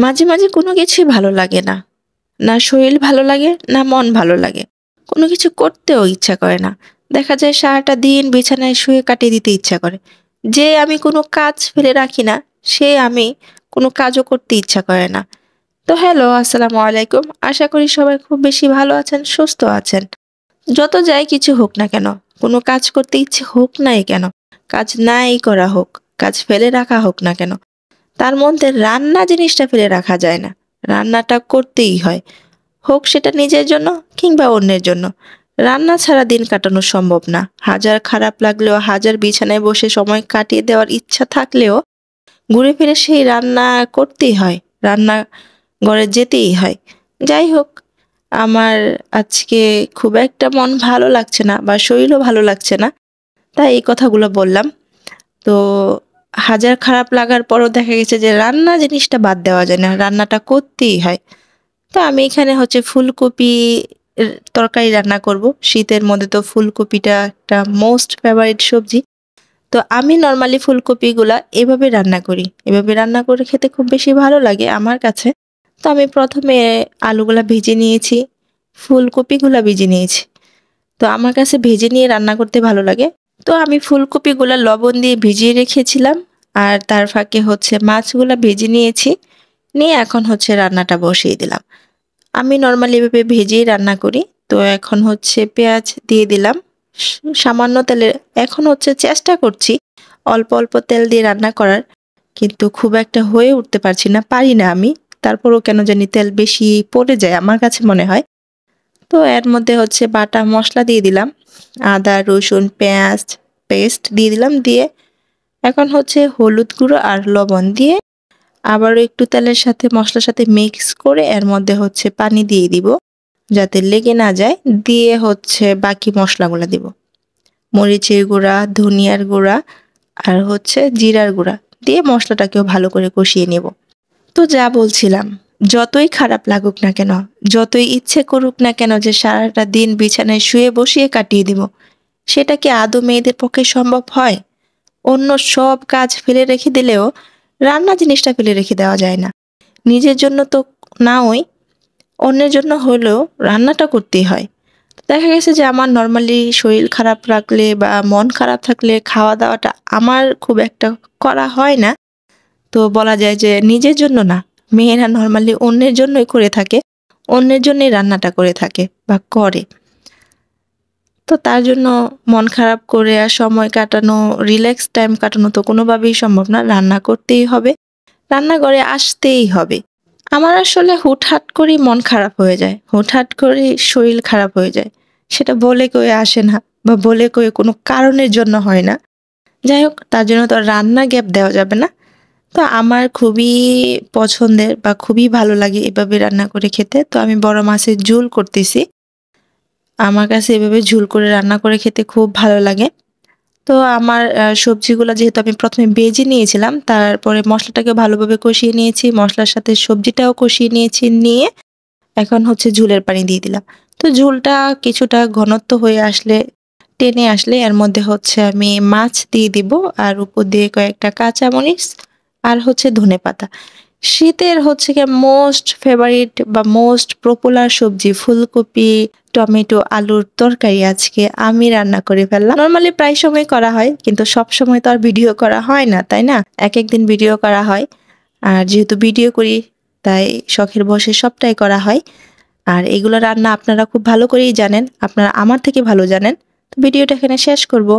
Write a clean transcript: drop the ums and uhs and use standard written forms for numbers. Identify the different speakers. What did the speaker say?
Speaker 1: মাঝে, মাঝে কোনো কিছুই ভালো লাগে না। না শরীর ভালো লাগে, না মন ভালো লাগে। কোনো কিছু করতেও ইচ্ছা করে না। দেখা যায় সারাটা দিন বিছানায় শুয়ে কাটিয়ে দিতে ইচ্ছা করে। যে আমি কোনো কাজ ফেলে রাখি না, সে আমি কোনো কাজও করতে ইচ্ছা করে না। তো হ্যালো, আসসালামু আলাইকুম। আশা করি সবাই খুব বেশি ভালো আছেন, সুস্থ আছেন। যত যাই কিছু হোক না কেন, কোনো কাজ করতে ইচ্ছে হোক নাই কেন, কাজ নাই করা হোক, কাজ ফেলে রাখা হোক না কেন, তার মধ্যে রান্না জিনিসটা ফেলে রাখা যায় না। রান্নাটা করতেই হয়। হোক সেটা নিজের জন্য কিংবা অন্যের জন্য। রান্না ছাড়া দিন কাটানো সম্ভব না। হাজার খারাপ লাগলেও, হাজার বিছানায় বসে সময় কাটিয়ে দেওয়ার ইচ্ছা থাকলেও ঘুরে ফিরে সেই রান্না করতেই হয়। রান্নাঘরে যেতেই হয়। যাই হোক, আমার আজকে খুব একটা মন ভালো লাগছে না বা শরীরও ভালো লাগছে না। তাই এই কথাগুলো বললাম। তো হাজার খারাপ লাগার পরও দেখা গেছে যে রান্না জিনিসটা বাদ দেওয়া যায় না। রান্নাটা করতেই হয়। তো আমি এখানে হচ্ছে ফুলকপি তরকারি রান্না করব। শীতের মধ্যে তো ফুলকপিটা একটা মোস্ট ফেভারিট সবজি। তো আমি নরমালি ফুলকপিগুলা এভাবে রান্না করি। এভাবে রান্না করে খেতে খুব বেশি ভালো লাগে আমার কাছে। তো আমি ১ম এ আলুগুলা ভেজে নিয়েছি, ফুলকপিগুলা ভেজে নিয়েছি। তো আমার কাছে ভেজে নিয়ে রান্না করতে ভালো লাগে। তো আমি ফুলকপিগুলা লবণ দিয়ে ভিজিয়ে রেখেছিলাম। আর তার ফাঁকে হচ্ছে মাছগুলা ভেজে নিয়েছি। নিয়ে এখন হচ্ছে রান্নাটা বসিয়ে দিলাম। আমি নরমালি এভাবে ভেজেই রান্না করি। তো এখন হচ্ছে পেঁয়াজ দিয়ে দিলাম। সামান্য তেলে এখন হচ্ছে চেষ্টা করছি অল্প, অল্প তেল দিয়ে রান্না করার। কিন্তু খুব একটা হয়ে উঠতে পারছি না, পারি না আমি। তারপরেও কেন জানি তেল বেশি পড়ে যায় আমার কাছে মনে হয়। তো এর মধ্যে হচ্ছে বাটা মসলা দিয়ে দিলাম। আদা, রসুন, পেঁয়াজ পেস্ট দিয়ে দিলাম। দিয়ে এখন হচ্ছে হলুদ গুঁড়ো আর লবণ দিয়ে আবারও একটু তেলের সাথে মসলার সাথে মিক্স করে এর মধ্যে হচ্ছে পানি দিয়ে দিব যাতে লেগে না যায়। দিয়ে হচ্ছে বাকি মসলাগুলো দিব। মরিচের গুঁড়া, ধনিয়ার গুঁড়া আর হচ্ছে জিরার গুঁড়া দিয়ে মসলাটাকেও ভালো করে কষিয়ে নেব। তো যা বলছিলাম, যতই খারাপ লাগুক না কেন, যতই ইচ্ছে করুক না কেন যে সারাটা দিন বিছানায় শুয়ে বসিয়ে কাটিয়ে দিব, সেটা কি আদৌ মেয়েদের পক্ষে সম্ভব হয়? অন্য সব কাজ ফেলে রেখে দিলেও রান্না জিনিসটা ফেলে রেখে দেওয়া যায় না। নিজের জন্য তো নাওই, অন্যের জন্য হলেও রান্নাটা করতেই হয়। দেখা গেছে যে আমার নরমালি শরীর খারাপ রাখলে বা মন খারাপ থাকলে খাওয়া দাওয়াটা আমার খুব একটা করা হয় না। তো বলা যায় যে নিজের জন্য না, মেয়েরা নরমালি অন্যের জন্যই করে থাকে। অন্যের জন্যই রান্নাটা করে থাকে বা করে। তো তার জন্য মন খারাপ করে আর সময় কাটানো, রিল্যাক্স টাইম কাটানো তো কোনোভাবেই সম্ভব না। রান্না করতেই হবে। রান্নাঘরে আসতেই হবে। আমার আসলে হুটহাট করেই মন খারাপ হয়ে যায়। হুটহাট করেই শরীর খারাপ হয়ে যায়। সেটা বলে কয়ে আসে না বা বলে কয়ে কোনো কারণের জন্য হয় না। যাই হোক, তার জন্য তো আর রান্না গ্যাপ দেওয়া যাবে না। তো আমার খুবই পছন্দের বা খুবই ভালো লাগে এভাবে রান্না করে খেতে। তো আমি বড় মাছের ঝোল করতেছি। আমার কাছে এভাবে ঝোল করে রান্না করে খেতে খুব ভালো লাগে। তো আমার সবজিগুলা যেহেতু আমি ১ম এ ভেজে নিয়েছিলাম, তারপরে মসলাটাকে ভালোভাবে কষিয়ে নিয়েছি। মসলার সাথে সবজিটাও কষিয়ে নিয়েছি। নিয়ে এখন হচ্ছে ঝোলের পানি দিয়ে দিলাম। তো ঝোলটা কিছুটা ঘনত্ব হয়ে আসলে, টেনে আসলে এর মধ্যে হচ্ছে আমি মাছ দিয়ে দিব। আর উপর দিয়ে কয়েকটা কাঁচামরিচ আর হচ্ছে ধনেপাতা। শীতের হচ্ছে গিয়ে মোস্ট ফেভারিট বা মোস্ট পপুলার সবজি ফুলকপি, টমেটো, আলুর তরকারি আজকে আমি রান্না করে ফেললাম। নরমালি প্রায় সময় করা হয়, কিন্তু সবসময় তো আর ভিডিও করা হয় না, তাই না? একেক দিন ভিডিও করা হয়। আর যেহেতু ভিডিও করি, তাই শখের বশে সবটাই করা হয়। আর এগুলো রান্না আপনারা খুব ভালো করেই জানেন। আপনারা আমার থেকে ভালো জানেন। তো ভিডিওটা এখানে শেষ করব।